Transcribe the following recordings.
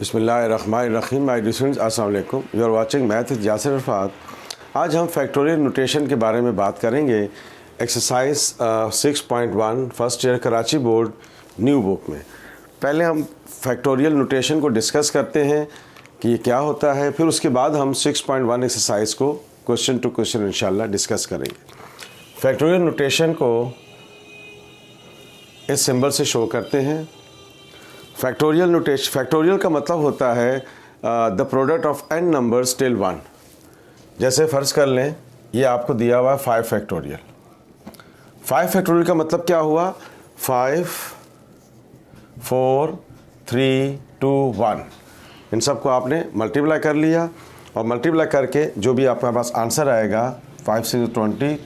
बिस्मिल्लाहिर्रहमानिर्रहीम। My dear students, अस्सलाम वालेकुम। You are watching math with Yasir Arafat. आज हम फैक्टोरियल नोटेशन के बारे में बात करेंगे। Exercise 6.1 first year Karachi board new book में। पहले हम फैक्टोरियल नोटेशन को डिस्कस करते हैं कि ये क्या होता है, फिर उसके बाद हम 6.1 एक्सरसाइज को क्वेश्चन टू क्वेश्चन इंशाल्लाह डिस्कस करेंगे। फैक्टोरियल नोटेशन को इस सिंबल से शो करते हैं। फैक्टोरियल नोटेशन, फैक्टोरियल का मतलब होता है the product of n numbers till 1। जैसे फ़र्ज़ कर लें ये आपको दिया हुआ है 5 फैक्टोरियल। 5 फैक्टोरियल का मतलब क्या हुआ? 5 4 3 2 1। इन सब को आपने मल्टीप्लाई कर लिया और मल्टीप्लाई करके जो भी आपके पास आंसर आएगा 5 से 20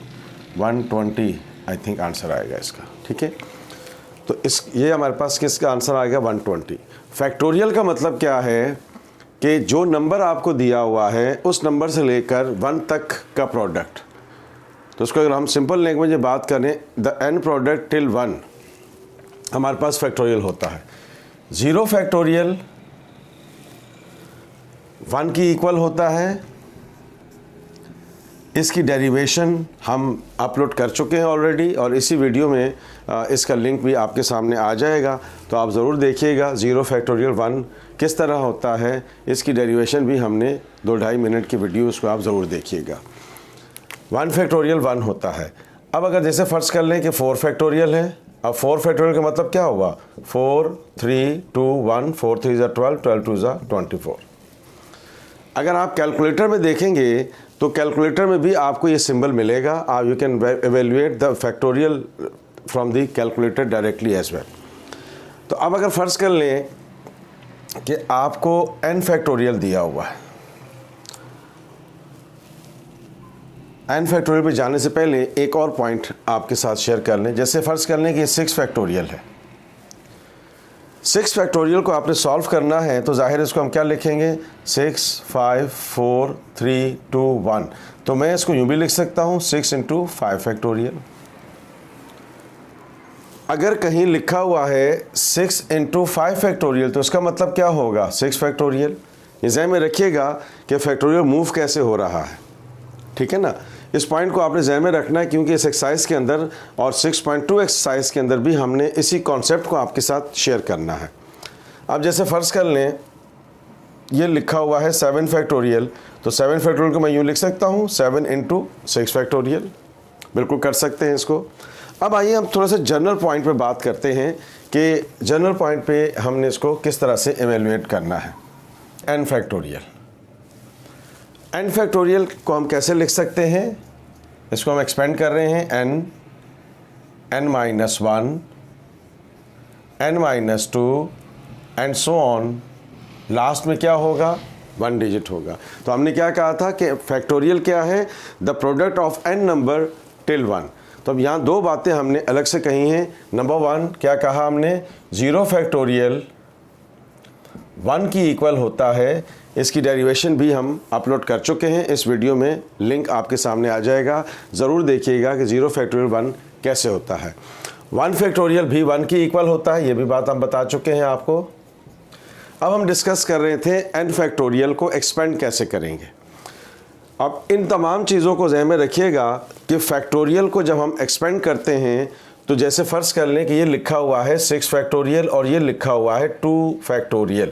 120 आई थिंक आंसर आएगा इसका। ठीक है, तो ये हमारे पास किसका आंसर आएगा? 120। फैक्टोरियल का मतलब क्या है कि जो नंबर आपको दिया हुआ है उस नंबर से लेकर 1 तक का प्रोडक्ट। तो उसको अगर हम सिंपल लैंग्वेज में बात करें, द n प्रोडक्ट टिल 1 हमारे पास फैक्टोरियल होता है। 0 फैक्टोरियल 1 की इक्वल होता है। इसकी डेरिवेशन हम अपलोड कर चुके हैं ऑलरेडी और इसी वीडियो में इसका लिंक भी आपके सामने आ जाएगा, तो आप ज़रूर देखिएगा 0 फैक्टोरियल 1 किस तरह होता है। इसकी डेरिवेशन भी हमने 2-2.5 मिनट की वीडियो, उसको आप ज़रूर देखिएगा। 1 फैक्टोरियल 1 होता है। अब अगर जैसे फ़र्ज़ कर लें कि 4 फैक्टोरियल है, अब 4 फैक्टोरियल का मतलब क्या हुआ? 4 3 2 1 4 3 12 12 2 24। अगर आप कैलकुलेटर में देखेंगे तो कैलकुलेटर में भी आपको ये सिंबल मिलेगा। आप you can evaluate the factorial from the calculator directly as well. तो अब अगर फ़र्ज़ कर लें कि आपको n फैक्टोरियल दिया हुआ है। n फैक्टोरियल पे जाने से पहले एक और पॉइंट आपके साथ शेयर कर लें। जैसे फ़र्ज़ कर लें कि 6 फैक्टोरियल है। 6 फैक्टोरियल को आपने सॉल्व करना है तो ज़ाहिर इसको हम क्या लिखेंगे? 6 5 4 3 2 1। तो मैं इसको यूँ भी लिख सकता हूँ 6 × 5 फैक्टोरियल। अगर कहीं लिखा हुआ है 6 × 5 फैक्टोरियल तो इसका मतलब क्या होगा? 6 फैक्टोरियल। ये ज़हन में रखिएगा कि फैक्टोरियल मूव कैसे हो रहा है। ठीक है ना, इस पॉइंट को आपने ज़हन में रखना है क्योंकि इस एक्सरसाइज के अंदर और 6.2 एक्सरसाइज के अंदर भी हमने इसी कॉन्सेप्ट को आपके साथ शेयर करना है। अब जैसे फ़र्ज़ कर लें ये लिखा हुआ है 7 फैक्टोरियल, तो 7 फैक्टोरियल को मैं यूँ लिख सकता हूँ 7 × 6 फैक्टोरियल। बिल्कुल कर सकते हैं इसको। अब आइए हम थोड़ा सा जनरल पॉइंट पे बात करते हैं कि जनरल पॉइंट पे हमने इसको किस तरह से एवेल्युएट करना है। n फैक्टोरियल, n फैक्टोरियल को हम कैसे लिख सकते हैं? इसको हम एक्सपेंड कर रहे हैं n -1 n -2 and so on. Last में क्या होगा? 1 डिजिट होगा। तो हमने क्या कहा था कि फैक्टोरियल क्या है? The product of n number till 1। तो अब यहाँ 2 बातें हमने अलग से कही हैं। नंबर 1 क्या कहा हमने? 0 फैक्टोरियल 1 की इक्वल होता है। इसकी डेरिवेशन भी हम अपलोड कर चुके हैं इस वीडियो में, लिंक आपके सामने आ जाएगा। ज़रूर देखिएगा कि 0 फैक्टोरियल 1 कैसे होता है। 1 फैक्टोरियल भी 1 की इक्वल होता है, ये भी बात हम बता चुके हैं आपको। अब हम डिस्कस कर रहे थे n फैक्टोरियल को एक्सपेंड कैसे करेंगे। अब इन तमाम चीज़ों को ज़हन में रखिएगा कि फैक्टोरियल को जब हम एक्सपेंड करते हैं तो जैसे फ़र्ज़ कर लें कि ये लिखा हुआ है 6 फैक्टोरियल और ये लिखा हुआ है 2 फैक्टोरियल,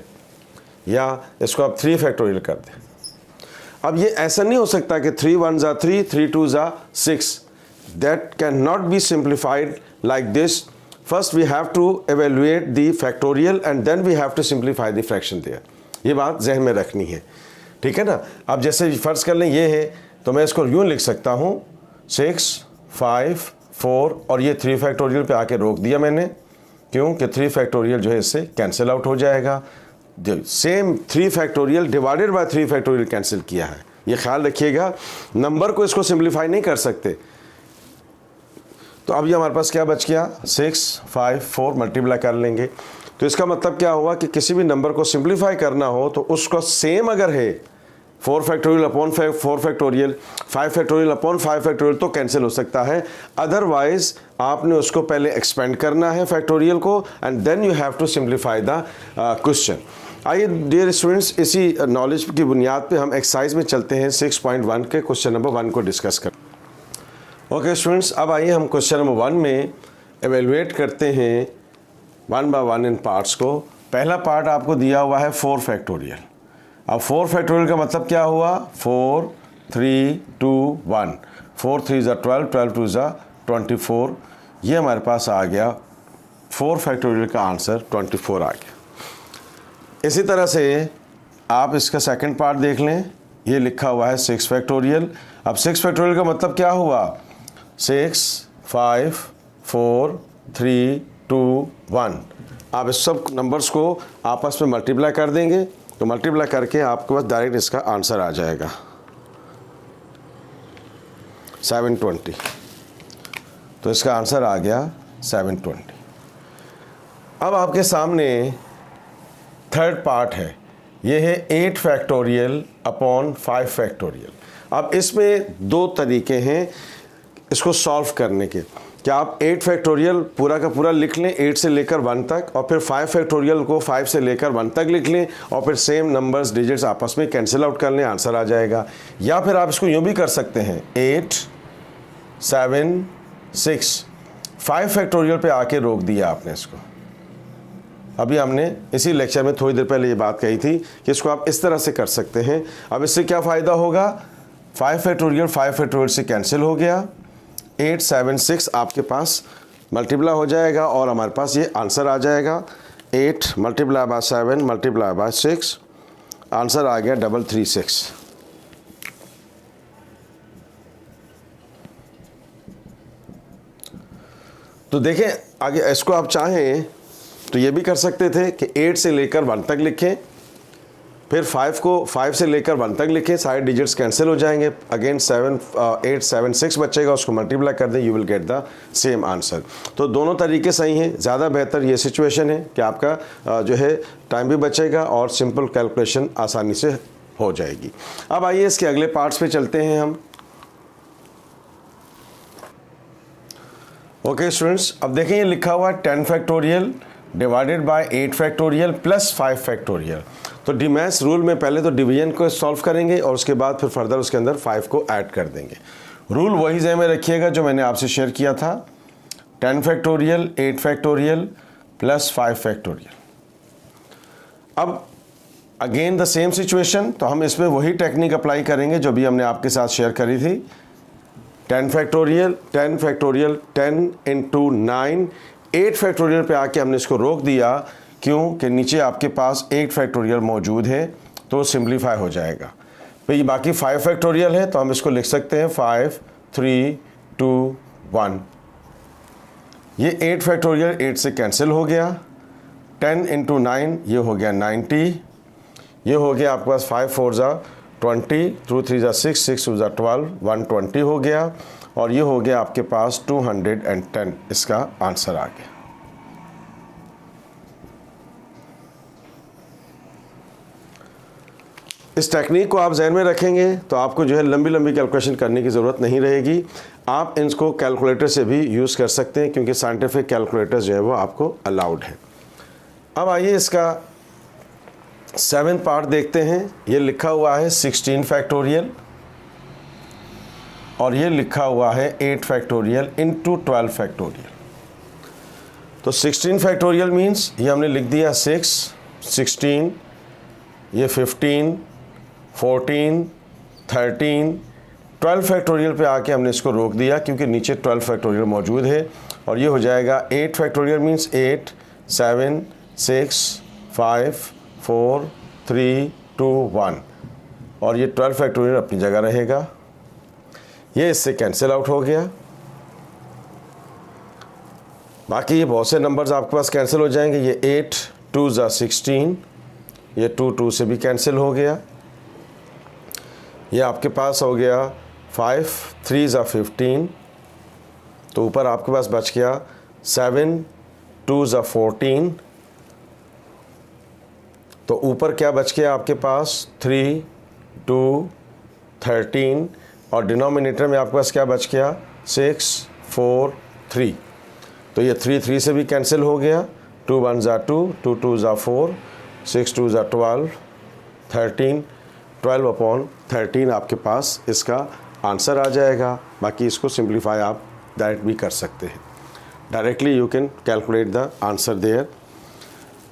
या इसको आप 3 फैक्टोरियल कर दें। अब ये ऐसा नहीं हो सकता कि 3 1 3 3 2 6। That can not be simplified like this. First we have to evaluate the factorial and then we have to simplify the fraction there. ये बात जहन में रखनी है, ठीक है ना। अब जैसे फ़र्ज़ कर लें ये है तो मैं इसको यूँ लिख सकता हूँ 6 5 4 और ये 3 फैक्टोरियल पे आके रोक दिया मैंने। क्यों? कि 3 फैक्टोरियल जो है इससे कैंसिल आउट हो जाएगा। Same 3 factorial divided by 3 factorial cancel किया है। ये ख्याल रखिएगा, नंबर को इसको सिंप्लीफाई नहीं कर सकते। तो अब ये हमारे पास क्या बच गया? 6 5 4 मल्टीप्लाई कर लेंगे। तो इसका मतलब क्या हुआ कि किसी भी नंबर को सिंप्लीफाई करना हो तो उसको सेम अगर है 4 factorial upon 4 factorial, 5 factorial upon 5 factorial तो कैंसिल हो सकता है। अदरवाइज आपने उसको पहले एक्सपेंड करना है फैक्टोरियल को and then you have to simplify the question. आइए डियर स्टूडेंट्स, इसी नॉलेज की बुनियाद पे हम एक्सरसाइज में चलते हैं 6.1 के क्वेश्चन नंबर 1 को डिस्कस कर। ओके स्टूडेंट्स, अब आइए हम क्वेश्चन नंबर 1 में एवेलुएट करते हैं 1 बाय 1 इन पार्ट्स को। पहला पार्ट आपको दिया हुआ है 4 फैक्टोरियल। अब 4 फैक्टोरियल का मतलब क्या हुआ? 4 3 2 1, 4 3 ज़ा 12, 12 2 ज़ा 24। ये हमारे पास आ गया 4 फैक्टोरियल का आंसर 24 आ गया। इसी तरह से आप इसका सेकंड पार्ट देख लें, ये लिखा हुआ है 6 फैक्टोरियल। अब 6 फैक्टोरियल का मतलब क्या हुआ? 6 5 4 3 2 1। आप इस सब नंबर्स को आपस में मल्टीप्लाई कर देंगे तो मल्टीप्लाई करके आपके पास डायरेक्ट इसका आंसर आ जाएगा 720। तो इसका आंसर आ गया 720। अब आपके सामने थर्ड पार्ट है, ये है 8 फैक्टोरियल अपॉन 5 फैक्टोरियल। अब इसमें दो तरीके हैं इसको सॉल्व करने के। क्या आप 8 फैक्टोरियल पूरा का पूरा लिख लें 8 से लेकर 1 तक, और फिर 5 फैक्टोरियल को 5 से लेकर 1 तक लिख लें और फिर सेम नंबर्स डिजिट्स आपस में कैंसिल आउट कर लें, आंसर आ जाएगा। या फिर आप इसको यूँ भी कर सकते हैं 8 7 6, 5 फैक्टोरियल पे आके रोक दिया आपने इसको। अभी हमने इसी लेक्चर में थोड़ी देर पहले ये बात कही थी कि इसको आप इस तरह से कर सकते हैं। अब इससे क्या फ़ायदा होगा? 5 फैक्टोरियल से कैंसिल हो गया, 8 7 6 आपके पास मल्टीप्लाई हो जाएगा और हमारे पास ये आंसर आ जाएगा 8 multiply by 7 multiply by 6, answer आ गया 336। तो देखें आगे, इसको आप चाहें तो ये भी कर सकते थे कि 8 से लेकर 1 तक लिखें, फिर 5 को 5 से लेकर 1 तक लिखें, सारे डिजिट्स कैंसिल हो जाएंगे, अगेन 8 7 6 बचेगा, उसको मल्टीप्लाई कर दें, you will get the same answer. तो दोनों तरीके सही हैं। ज़्यादा बेहतर ये सिचुएशन है कि आपका जो है टाइम भी बचेगा और सिंपल कैलकुलेशन आसानी से हो जाएगी। अब आइए इसके अगले पार्ट्स पे चलते हैं हम। ओके स्टूडेंट्स, अब देखें ये लिखा हुआ है 10 factorial divided by 8 factorial plus 5 factorial. तो डिमैथ्स रूल में पहले तो डिवीजन को सॉल्व करेंगे और उसके बाद फिर फर्दर उसके अंदर 5 को ऐड कर देंगे। रूल वही ज़हन में रखिएगा जो मैंने आपसे शेयर किया था, 10 फैक्टोरियल 8 फैक्टोरियल प्लस 5 फैक्टोरियल। अब अगेन द सेम सिचुएशन, तो हम इसमें वही टेक्निक अप्लाई करेंगे जो भी हमने आपके साथ शेयर करी थी। 10 फैक्टोरियल 10 इंटू 9, 8 फैक्टोरियल पे आके हमने इसको रोक दिया, क्यों कि नीचे आपके पास 8 फैक्टोरियल मौजूद है तो सिंप्लीफाई हो जाएगा। भाई बाकी 5 फैक्टोरियल है तो हम इसको लिख सकते हैं 5 3 2 1। ये 8 फैक्टोरियल 8 से कैंसिल हो गया, 10 इंटू 9 ये हो गया 90, ये हो गया आपके पास 5 4 ज़ा 20, 2 3 ज़ा 6, 6 2 ज़ा 12, 120 हो गया, और ये हो गया आपके पास 210। इसका आंसर आ गया। इस टेक्निक को आप जहन में रखेंगे तो आपको जो है लंबी लंबी कैलकुलेशन करने की ज़रूरत नहीं रहेगी। आप इसको कैलकुलेटर से भी यूज़ कर सकते हैं क्योंकि साइंटिफिक कैलकुलेटर जो है वो आपको अलाउड है। अब आइए इसका 7th पार्ट देखते हैं। ये लिखा हुआ है 16 फैक्टोरियल और ये लिखा हुआ है 8 फैक्टोरियल इंटू 12 फैक्टोरियल। तो 16 फैक्टोरियल मीन्स ये हमने लिख दिया 6 16, ये 15 14 13, 12 फैक्टोरियल पे आके हमने इसको रोक दिया क्योंकि नीचे 12 फैक्टोरियल मौजूद है, और ये हो जाएगा 8 फैक्टोरियल मीन्स 8 7 6 5 4 3 2 1, और ये 12 फैक्टोरियल अपनी जगह रहेगा। ये इससे कैंसिल आउट हो गया। बाकी ये बहुत से नंबर्स आपके पास कैंसिल हो जाएंगे। ये 8 2 ज़ा 16, ये 2 2 से भी कैंसिल हो गया। ये आपके पास हो गया 5 3 ज़ा 15, तो ऊपर आपके पास बच गया 7 2 ज़ा 14, तो ऊपर क्या बच गया आपके पास 3 2 13, और डिनोमिनेटर में आपके पास क्या बच गया 6 4 3, तो ये 3 3 से भी कैंसिल हो गया। 2 1 ज़ा 2, 2 2 ज़ा 4, 6 2 ज़ा 12, 13, 12 अपॉन 13 आपके पास इसका आंसर आ जाएगा। बाकी इसको सिंप्लीफाई आप डायरेक्ट भी कर सकते हैं, directly you can calculate the answer there.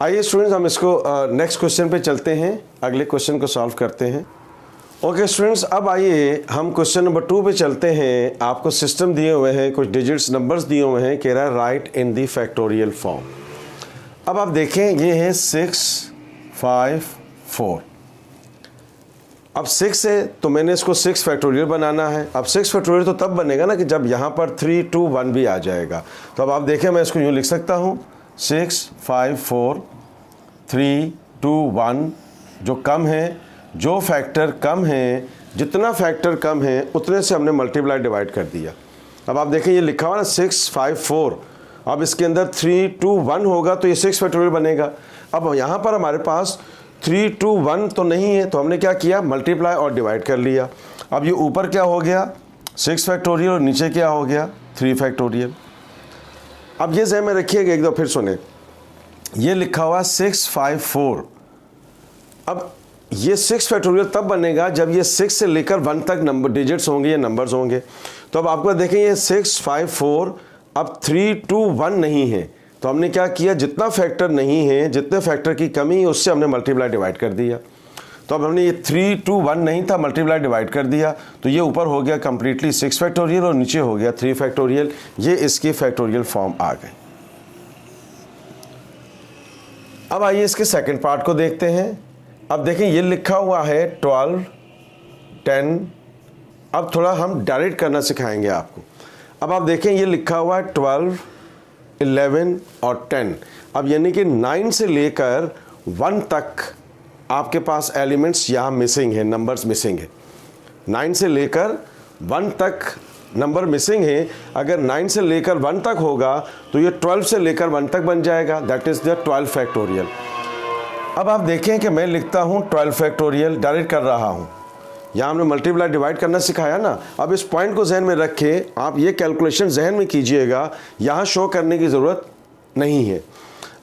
आइए स्टूडेंट्स, हम इसको नेक्स्ट क्वेश्चन पे चलते हैं, अगले क्वेश्चन को सॉल्व करते हैं। ओके स्टूडेंट्स, अब आइए हम क्वेश्चन नंबर 2 पे चलते हैं। आपको सिस्टम दिए हुए हैं, कुछ डिजिट्स नंबर्स दिए हुए हैं, कह रहा है राइट इन दी फैक्टोरियल फॉर्म। अब आप देखें, ये है 6 5 4। अब 6 है तो मैंने इसको 6 फैक्टोरियल बनाना है। अब 6 फैक्टोरियल तो तब बनेगा ना कि जब यहाँ पर 3 2 1 भी आ जाएगा। तो अब आप देखें, मैं इसको यूँ लिख सकता हूँ 6 5 4 3 2 1। जो कम है, जो फैक्टर कम है, जितना फैक्टर कम है उतने से हमने मल्टीप्लाई डिवाइड कर दिया। अब आप देखें, ये लिखा हुआ ना 6 5 4। अब इसके अंदर 3 2 1 होगा तो ये 6 फैक्टोरियल बनेगा। अब यहाँ पर हमारे पास 3 2 1 तो नहीं है, तो हमने क्या किया, मल्टीप्लाई और डिवाइड कर लिया। अब ये ऊपर क्या हो गया, 6 फैक्टोरियल, और नीचे क्या हो गया, 3 फैक्टोरियल। अब ये ज़हन में रखिएगा, एक दो फिर सुने, ये लिखा हुआ 6 5 4। अब ये 6 फैक्टोरियल तब बनेगा जब ये 6 से लेकर 1 तक नंबर डिजिट्स होंगे या नंबर्स होंगे। तो अब आपको देखें, ये 6 5 4, अब 3 2 1 नहीं है, तो हमने क्या किया, जितना फैक्टर नहीं है, जितने फैक्टर की कमी है उससे हमने मल्टीप्लाई डिवाइड कर दिया। तो अब हमने ये 3 2 1 नहीं था, मल्टीप्लाई डिवाइड कर दिया, तो ये ऊपर हो गया कंप्लीटली 6 फैक्टोरियल और नीचे हो गया 3 फैक्टोरियल। ये इसकी फैक्टोरियल फॉर्म आ गई। अब आइए इसके सेकंड पार्ट को देखते हैं। अब देखें, ये लिखा हुआ है 12 10। अब थोड़ा हम डायरेक्ट करना सिखाएंगे आपको। अब आप देखें, ये लिखा हुआ है 12 11 और 10। अब यानी कि 9 से लेकर 1 तक आपके पास एलिमेंट्स यहाँ मिसिंग है, नंबर्स मिसिंग है। 9 से लेकर 1 तक नंबर मिसिंग है। अगर 9 से लेकर 1 तक होगा तो ये 12 से लेकर 1 तक बन जाएगा, दैट इज़ द 12 फैक्टोरियल। अब आप देखें कि मैं लिखता हूँ 12 फैक्टोरियल, डायरेक्ट कर रहा हूँ। यहाँ हमने मल्टीप्लाई डिवाइड करना सिखाया ना। अब इस पॉइंट को जहन में रखें, आप ये कैलकुलेशन जहन में कीजिएगा, यहाँ शो करने की ज़रूरत नहीं है।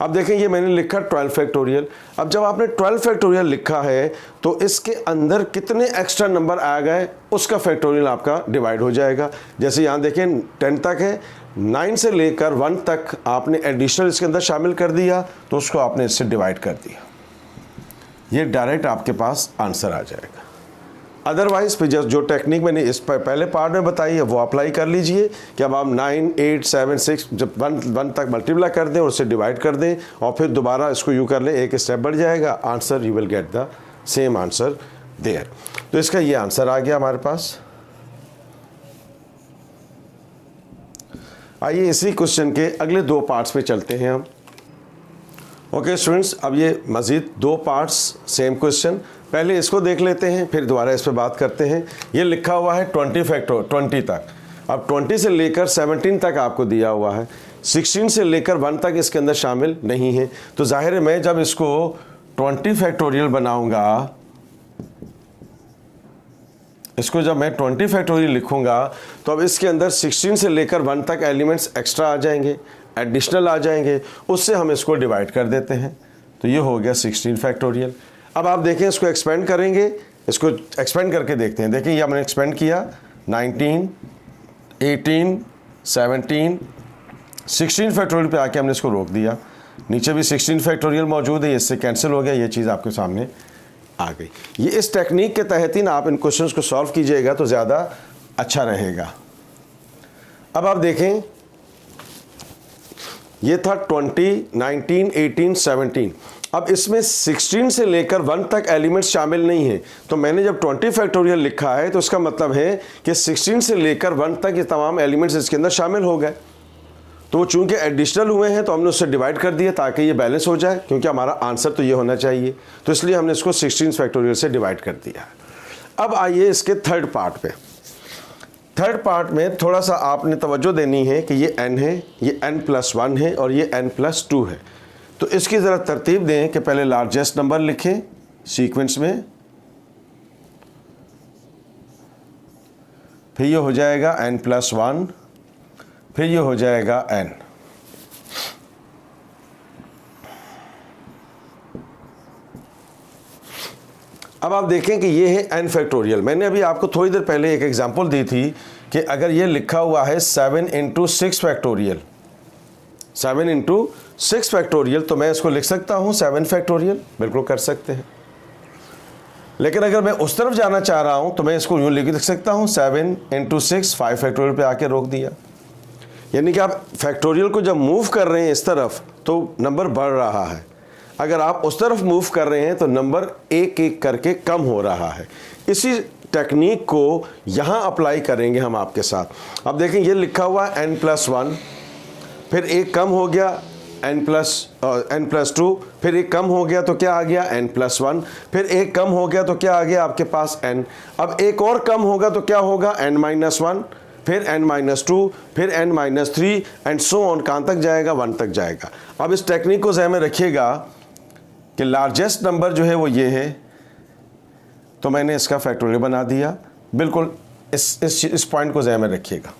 अब देखें, ये मैंने लिखा 12 फैक्टोरियल। अब जब आपने 12 फैक्टोरियल लिखा है तो इसके अंदर कितने एक्स्ट्रा नंबर आ गए उसका फैक्टोरियल आपका डिवाइड हो जाएगा। जैसे यहाँ देखें 10 तक है, 9 से लेकर 1 तक आपने एडिशनल इसके अंदर शामिल कर दिया, तो उसको आपने इससे डिवाइड कर दिया। ये डायरेक्ट आपके पास आंसर आ जाएगा। अदरवाइज फिर जो टेक्निक मैंने इस पहले पार्ट में बताई है वो अप्लाई कर लीजिए कि अब आप 9 8 7 6 जब 1 तक मल्टीप्लाई कर दें और उससे डिवाइड कर दें और फिर दोबारा इसको यू कर लें, एक स्टेप बढ़ जाएगा, answer you will get the same answer there. तो इसका ये आंसर आ गया हमारे पास। आइए इसी क्वेश्चन के अगले 2 पार्ट्स पे चलते हैं हम। ओके स्टूडेंट्स, अब ये मज़ीद 2 पार्ट्स सेम क्वेश्चन, पहले इसको देख लेते हैं फिर दोबारा इस पर बात करते हैं। ये लिखा हुआ है 20 फैक्टर 20 तक। अब 20 से लेकर 17 तक आपको दिया हुआ है, 16 से लेकर 1 तक इसके अंदर शामिल नहीं है। तो जाहिर है मैं जब इसको 20 फैक्टोरियल बनाऊंगा, इसको जब मैं 20 फैक्टोरियल लिखूंगा तो अब इसके अंदर 16 से लेकर 1 तक एलिमेंट्स एक्स्ट्रा आ जाएंगे, एडिशनल आ जाएंगे, उससे हम इसको डिवाइड कर देते हैं। तो ये हो गया 16 फैक्टोरियल। अब आप देखें, इसको एक्सपेंड करेंगे, इसको एक्सपेंड करके देखते हैं। देखिए ये हमने एक्सपेंड किया 19 18 17 16 फैक्टोरियल पे आके हमने इसको रोक दिया। नीचे भी 16 फैक्टोरियल मौजूद है, इससे कैंसिल हो गया, ये चीज़ आपके सामने आ गई। ये इस टेक्निक के तहत ही ना आप इन क्वेश्चंस को सॉल्व कीजिएगा तो ज़्यादा अच्छा रहेगा। अब आप देखें, ये था 20 19 18 17। अब इसमें 16 से लेकर 1 तक एलिमेंट्स शामिल नहीं है, तो मैंने जब 20 फैक्टोरियल लिखा है तो इसका मतलब है कि 16 से लेकर 1 तक ये तमाम एलिमेंट्स इसके अंदर शामिल हो गए। तो चूंकि एडिशनल हुए हैं तो हमने उससे डिवाइड कर दिया ताकि ये बैलेंस हो जाए, क्योंकि हमारा आंसर तो ये होना चाहिए, तो इसलिए हमने इसको 16 फैक्टोरियल से डिवाइड कर दिया। अब आइए इसके थर्ड पार्ट पे। थर्ड पार्ट में थोड़ा सा आपने तवज्जो देनी है कि ये n है, ये n+1 है और ये n+2 है। तो इसकी ज़रा तरतीब दें कि पहले लार्जेस्ट नंबर लिखें सीक्वेंस में, फिर ये हो जाएगा n+1, फिर ये हो जाएगा n। अब आप देखें कि ये है n फैक्टोरियल। मैंने अभी आपको थोड़ी देर पहले एक एग्जांपल दी थी कि अगर ये लिखा हुआ है 7 × 6 फैक्टोरियल, 7 × 6 फैक्टोरियल, तो मैं इसको लिख सकता हूँ 7 फैक्टोरियल, बिल्कुल कर सकते हैं। लेकिन अगर मैं उस तरफ जाना चाह रहा हूँ तो मैं इसको यूँ लिख सकता हूँ 7 × 6, 5 फैक्टोरियल पे आके रोक दिया। यानी कि आप फैक्टोरियल को जब मूव कर रहे हैं इस तरफ तो नंबर बढ़ रहा है, अगर आप उस तरफ मूव कर रहे हैं तो नंबर एक एक करके कम हो रहा है। इसी टेक्निक को यहाँ अप्लाई करेंगे हम आपके साथ। अब देखें ये लिखा हुआ है n+1, फिर एक कम हो गया n+2, फिर एक कम हो गया तो क्या आ गया n+1, फिर एक कम हो गया तो क्या आ गया आपके पास n। अब एक और कम होगा तो क्या होगा n-1, फिर n-2, फिर n-3 एंड सो ऑन, कहाँ तक जाएगा 1 तक जाएगा। अब इस टेक्निक को ज़हन में रखिएगा कि लार्जेस्ट नंबर जो है वो ये है, तो मैंने इसका फैक्टोरियल बना दिया। बिल्कुल इस पॉइंट को ज़हन में रखिएगा।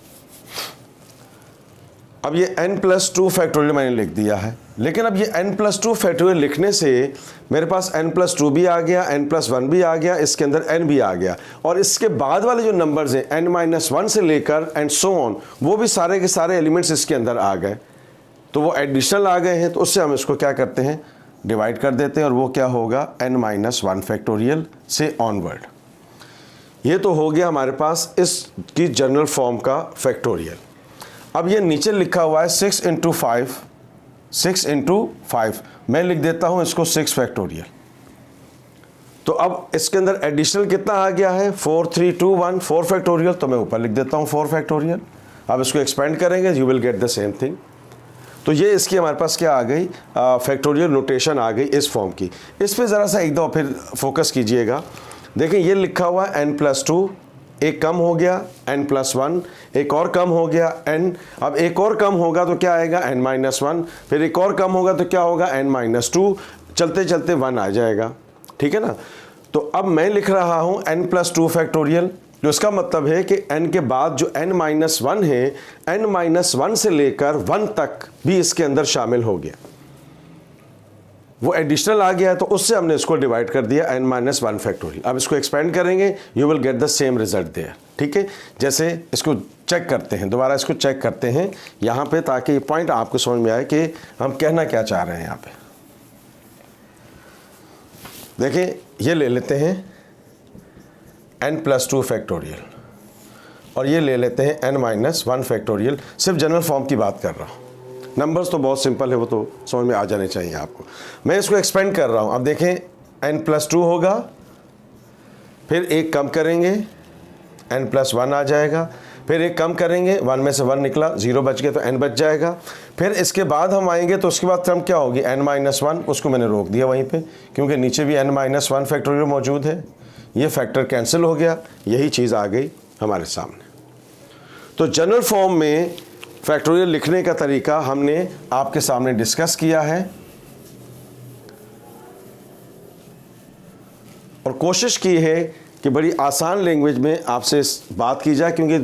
अब ये n+2 फैक्टोरियल मैंने लिख दिया है, लेकिन अब ये n+2 फैक्टोरियल लिखने से मेरे पास n+2 भी आ गया, n+1 भी आ गया, इसके अंदर n भी आ गया, और इसके बाद वाले जो नंबर्स हैं n-1 से लेकर एंड सो ऑन, वो भी सारे के सारे एलिमेंट्स इसके अंदर आ गए, तो वो एडिशनल आ गए हैं। तो उससे हम इसको क्या करते हैं, डिवाइड कर देते हैं, और वो क्या होगा n-1 फैक्टोरियल से ऑनवर्ड। ये तो हो गया हमारे पास इसकी जनरल फॉर्म का फैक्टोरियल। अब ये नीचे लिखा हुआ है 6 × 5, 6 × 5, मैं लिख देता हूँ इसको 6 फैक्टोरियल। तो अब इसके अंदर एडिशनल कितना आ गया है 4, 3, 2, 1, 4 फैक्टोरियल, तो मैं ऊपर लिख देता हूँ 4 फैक्टोरियल। अब इसको एक्सपेंड करेंगे, you will get the same thing. तो ये इसकी हमारे पास क्या आ गई, फैक्टोरियल नोटेशन आ गई इस फॉर्म की। इस पर ज़रा सा एक दो फिर फोकस कीजिएगा। देखें ये लिखा हुआ है n+2, एक कम हो गया n+1, एक और कम हो गया n, अब एक और कम होगा तो क्या आएगा n-1, फिर एक और कम होगा तो क्या होगा n-2, चलते चलते 1 आ जाएगा, ठीक है ना। तो अब मैं लिख रहा हूँ n+2 फैक्टोरियल, जो इसका मतलब है कि n के बाद जो n-1 है, n-1 से लेकर 1 तक भी इसके अंदर शामिल हो गया, वो एडिशनल आ गया है, तो उससे हमने इसको डिवाइड कर दिया n-1 फैक्टोरियल। अब इसको एक्सपेंड करेंगे, you will get the same result there, ठीक है। जैसे इसको चेक करते हैं, दोबारा इसको चेक करते हैं यहाँ पे, ताकि ये पॉइंट आपको समझ में आए कि हम कहना क्या चाह रहे हैं यहाँ पे। देखें ये ले लेते हैं n+2 फैक्टोरियल, और ये ले लेते हैं n-1 फैक्टोरियल। सिर्फ जनरल फॉर्म की बात कर रहा हूँ, नंबर्स तो बहुत सिंपल है, वो तो समझ में आ जाने चाहिए आपको। मैं इसको एक्सपेंड कर रहा हूँ। अब देखें n+2 होगा, फिर एक कम करेंगे n+1 आ जाएगा, फिर एक कम करेंगे 1 में से 1 निकला, 0 बच गया तो n बच जाएगा। फिर इसके बाद हम आएंगे तो उसके बाद टर्म क्या होगी n-1, उसको मैंने रोक दिया वहीं पे, क्योंकि नीचे भी n-1 फैक्टोरियल मौजूद है। ये फैक्टर कैंसिल हो गया, यही चीज़ आ गई हमारे सामने। तो जनरल फॉर्म में फैक्टोरियल लिखने का तरीका हमने आपके सामने डिस्कस किया है, और कोशिश की है कि बड़ी आसान लैंग्वेज में आपसे बात की जाए, क्योंकि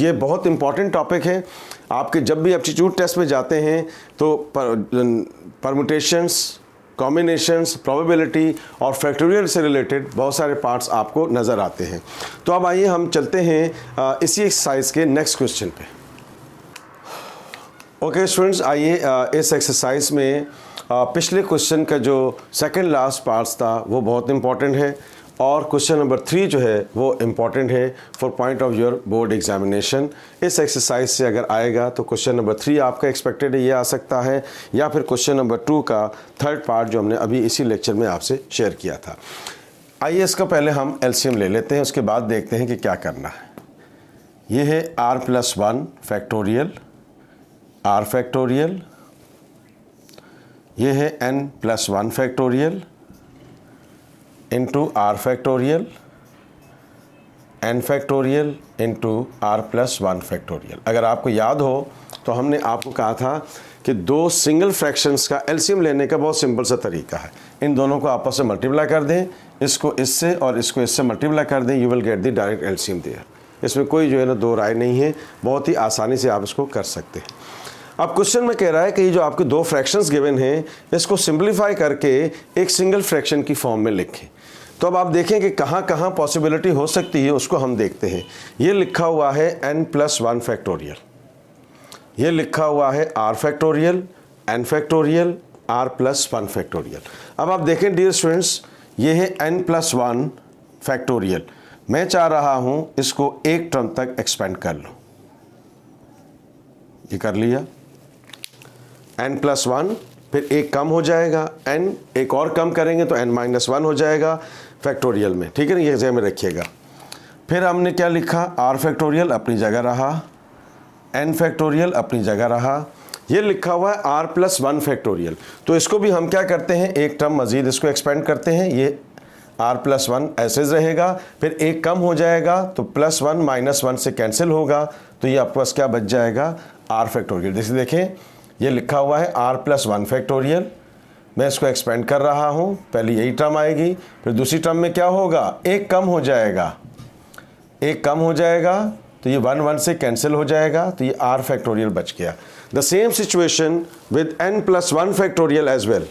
ये बहुत इंपॉर्टेंट टॉपिक है। आपके जब भी एप्टीट्यूड टेस्ट में जाते हैं तो परमुटेशंस, कॉम्बिनेशंस, प्रोबेबिलिटी और फैक्टोरियल से रिलेटेड बहुत सारे पार्ट्स आपको नज़र आते हैं। तो अब आइए हम चलते हैं इसी एक्सरसाइज के नेक्स्ट क्वेश्चन पे। ओके स्टूडेंट्स, आइए इस एक्सरसाइज में पिछले क्वेश्चन का जो सेकंड लास्ट पार्ट्स था वो बहुत इंपॉर्टेंट है, और क्वेश्चन नंबर 3 जो है वो इम्पॉर्टेंट है for point of your board examination. इस एक्सरसाइज से अगर आएगा तो क्वेश्चन नंबर 3 आपका एक्सपेक्टेड है, ये आ सकता है, या फिर क्वेश्चन नंबर 2 का थर्ड पार्ट जो हमने अभी इसी लेक्चर में आपसे शेयर किया था। आइए इसका पहले हम एलसीएम ले लेते हैं, उसके बाद देखते हैं कि क्या करना है। ये है r+1 फैक्टोरियल, r फैक्टोरियल, ये है n+1 factorial into r factorial, n factorial into r+1 factorial. अगर आपको याद हो तो हमने आपको कहा था कि दो सिंगल फ्रैक्शंस का एलसीएम लेने का बहुत सिंपल सा तरीका है। इन दोनों को आपस में मल्टीप्लाई कर दें, इसको इससे और इसको इससे मल्टीप्लाई कर दें, you will get the direct LCM there. इसमें कोई जो है ना दो राय नहीं है, बहुत ही आसानी से आप इसको कर सकते हैं। अब क्वेश्चन में कह रहा है कि ये जो आपके दो फ्रैक्शंस गिवन हैं इसको सिंप्लीफाई करके एक सिंगल फ्रैक्शन की फॉर्म में लिखें। तो अब आप देखें कि कहाँ कहाँ पॉसिबिलिटी हो सकती है, उसको हम देखते हैं। ये लिखा हुआ है n+1 फैक्टोरियल, ये लिखा हुआ है r factorial, n factorial, r+1 factorial. अब आप देखें डियर स्टूडेंट्स, ये है n+1 फैक्टोरियल। मैं चाह रहा हूँ इसको एक टर्म तक एक्सपेंड कर लूँ। ये कर लिया, n+1, फिर एक कम हो जाएगा, n एक और कम करेंगे तो n-1 हो जाएगा फैक्टोरियल में, ठीक है ना, ये जगह में रखिएगा। फिर हमने क्या लिखा, r फैक्टोरियल अपनी जगह रहा, n फैक्टोरियल अपनी जगह रहा, ये लिखा हुआ है r+1 फैक्टोरियल। तो इसको भी हम क्या करते हैं, एक टर्म मज़ीद इसको एक्सपेंड करते हैं, ये r+1 ऐसे रहेगा, फिर एक कम हो जाएगा तो +1 -1 से कैंसिल होगा, तो ये आपके पास क्या बच जाएगा, r फैक्टोरियल। जैसे देखें ये लिखा हुआ है r+1 फैक्टोरियल, मैं इसको एक्सपेंड कर रहा हूँ, पहले यही टर्म आएगी, फिर दूसरी टर्म में क्या होगा, एक कम हो जाएगा, एक कम हो जाएगा तो ये 1 से कैंसिल हो जाएगा, तो ये r फैक्टोरियल बच गया। The same situation with n+1 factorial as well,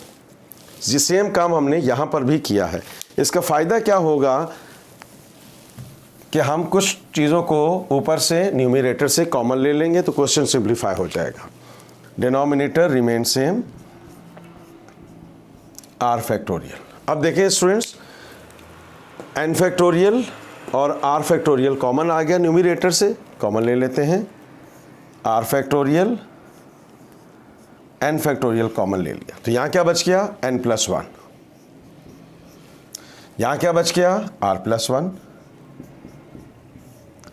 ये सेम काम हमने यहाँ पर भी किया है। इसका फ़ायदा क्या होगा कि हम कुछ चीज़ों को ऊपर से न्यूमरेटर से कॉमन ले लेंगे तो क्वेश्चन सिंप्लीफाई हो जाएगा। Denominator remain same, r factorial. अब देखिए स्टूडेंट्स, n फैक्टोरियल और r फैक्टोरियल कॉमन आ गया, न्यूमरेटर से कॉमन ले लेते हैं, r factorial n factorial common ले लिया, तो यहाँ क्या बच गया, n+1, यहाँ क्या बच गया, r+1,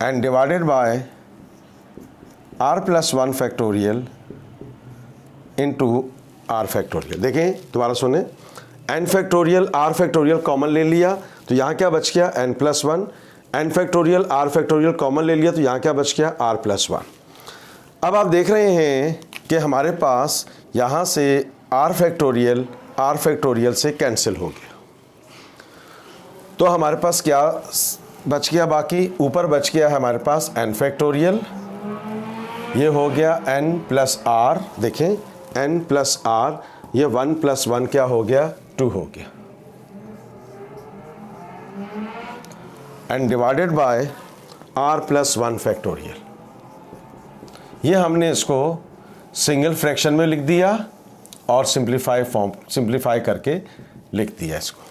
and divided by r+1 factorial into r factorial. देखें दोबारा सुने, n factorial r factorial common ले लिया तो यहाँ क्या बच गया, n+1, n factorial r factorial common ले लिया तो यहाँ क्या बच गया, r+1। अब आप देख रहे हैं कि हमारे पास यहाँ से r फैक्टोरियल से कैंसिल हो गया, तो हमारे पास क्या बच गया, बाकी ऊपर बच गया है हमारे पास n फैक्टोरियल, ये हो गया n+r, देखें n+r, ये 1 + 1 क्या हो गया, 2 हो गया, and divided by r+1 factorial. ये हमने इसको सिंगल फ्रैक्शन में लिख दिया और सिंप्लीफाई करके लिख दिया इसको।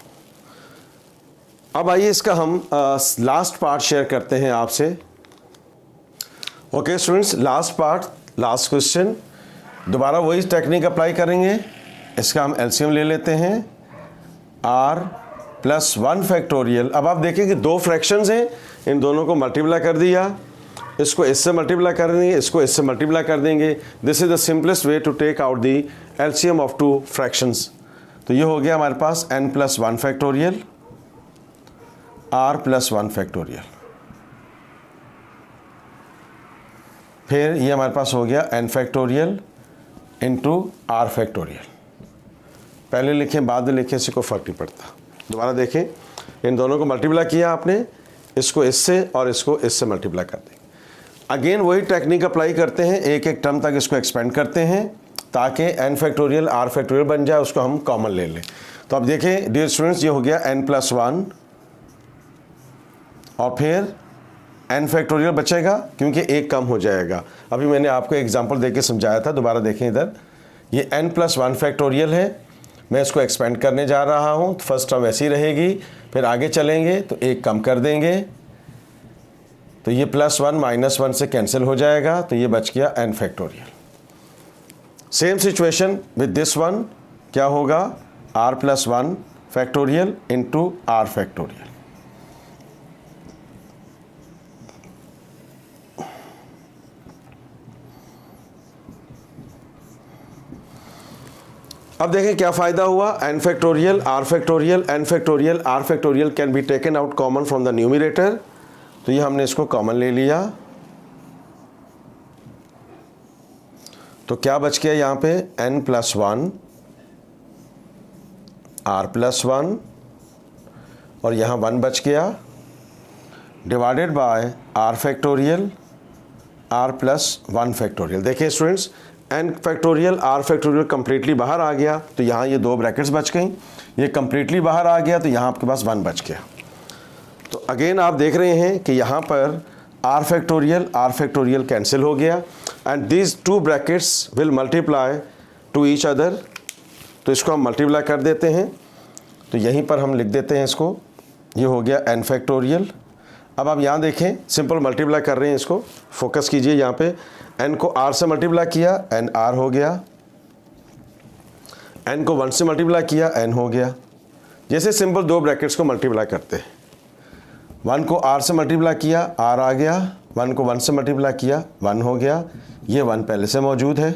अब आइए इसका हम लास्ट पार्ट शेयर करते हैं आपसे। Okay students, last part, last question, दोबारा वही टेक्निक अप्लाई करेंगे। इसका हम एलसीएम ले लेते हैं, r+1 फैक्टोरियल। अब आप देखें कि दो फ्रैक्शंस हैं, इन दोनों को मल्टीप्लाई कर दिया, इसको इससे मल्टीप्लाई कर देंगे, इसको इससे मल्टीप्लाई कर देंगे। This is the simplest way to take out the LCM of two fractions. तो ये हो गया हमारे पास n+1 फैक्टोरियल, r+1 फैक्टोरियल, फिर ये हमारे पास हो गया n factorial into r factorial. पहले लिखें बाद में लिखें, इससे कोई फ़र्क नहीं पड़ता। दोबारा देखें, इन दोनों को मल्टीप्लाई किया आपने, इसको इससे और इसको इससे मल्टीप्लाई कर देंगे। अगेन वही टेक्निक अप्लाई करते हैं, एक एक टर्म तक इसको एक्सपेंड करते हैं ताकि n फैक्टोरियल r फैक्टोरियल बन जाए, उसको हम कॉमन ले लें। तो अब देखें डियर स्टूडेंट्स, ये हो गया n+1 और फिर n फैक्टोरियल बचेगा क्योंकि एक कम हो जाएगा। अभी मैंने आपको एग्जांपल देके समझाया था, दोबारा देखें इधर, ये n+1 फैक्टोरियल है, मैं इसको एक्सपेंड करने जा रहा हूँ, तो फर्स्ट टर्म ऐसी रहेगी, फिर आगे चलेंगे तो एक कम कर देंगे, तो ये +1 -1 से कैंसिल हो जाएगा, तो ये बच गया n factorial. Same situation with this one, क्या होगा, r+1 factorial into r factorial. अब देखें क्या फ़ायदा हुआ, n factorial r factorial n factorial r factorial can be taken out common from the numerator, तो ये हमने इसको कॉमन ले लिया, तो क्या बच गया यहाँ पे, n+1 r+1 और यहाँ 1 बच गया, divided by r factorial r+1 factorial. देखिए students, n factorial r factorial completely बाहर आ गया, तो यहाँ ये 2 ब्रैकेट्स बच गई, ये कम्प्लीटली बाहर आ गया तो यहाँ आपके पास 1 बच गया। तो अगेन आप देख रहे हैं कि यहाँ पर r फैक्टोरियल कैंसिल हो गया and these 2 brackets will multiply two each other. तो इसको हम मल्टीप्लाई कर देते हैं, तो यहीं पर हम लिख देते हैं इसको, ये हो गया n फैक्टोरियल। अब आप यहाँ देखें सिंपल मल्टीप्लाई कर रहे हैं, इसको फोकस कीजिए यहाँ पे, n को r से मल्टीप्लाई किया n r हो गया, n को 1 से मल्टीप्लाई किया n हो गया। जैसे सिंपल 2 ब्रैकेट्स को मल्टीप्लाई करते हैं, 1 को r से मल्टीप्लाई किया r आ गया, 1 को 1 से मल्टीप्लाई किया 1 हो गया, ये 1 पहले से मौजूद है,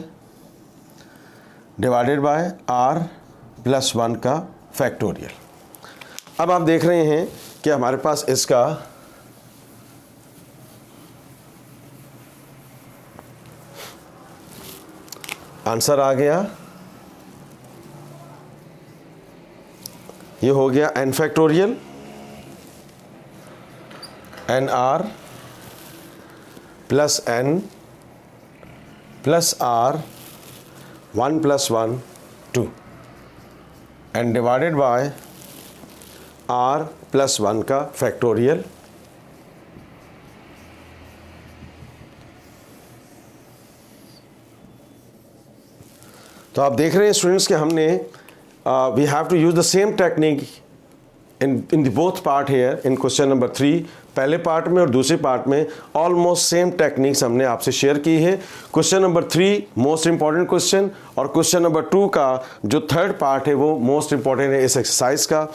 डिवाइडेड बाय r प्लस 1 का फैक्टोरियल। अब आप देख रहे हैं कि हमारे पास इसका आंसर आ गया, ये हो गया n factorial nr plus n plus r 1 plus 1 2 and divided by r plus 1 का फैक्टोरियल। तो आप देख रहे हैं स्टूडेंट्स कि हमने we have to use the same technique in the both part here in question number 3, पहले पार्ट में और दूसरे पार्ट में ऑलमोस्ट सेम टेक्निक्स हमने आपसे शेयर की है। Question number 3 most important question और क्वेश्चन नंबर 2 का जो थर्ड पार्ट है वो मोस्ट इंपॉर्टेंट है इस एक्सरसाइज का।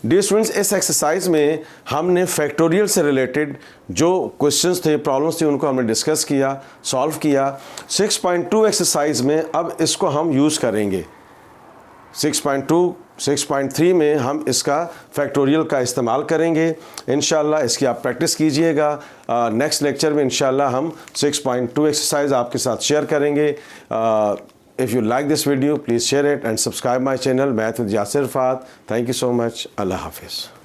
डियर स्टूडेंट्स, इस एक्सरसाइज में हमने फैक्टोरियल से रिलेटेड जो क्वेश्चंस थे, प्रॉब्लम्स थी, उनको हमने डिस्कस किया, सॉल्व किया। 6.2 एक्सरसाइज में अब इसको हम यूज़ करेंगे। 6.2 6.3 में हम इसका फैक्टोरियल का इस्तेमाल करेंगे इंशाल्लाह। इसकी आप प्रैक्टिस कीजिएगा। नेक्स्ट लेक्चर में इंशाल्लाह हम 6.2 एक्सरसाइज आपके साथ शेयर करेंगे। If you like this video please share it and subscribe my channel math with Yasir Rafat. Thank you so much. अल्लाह हाफिज़।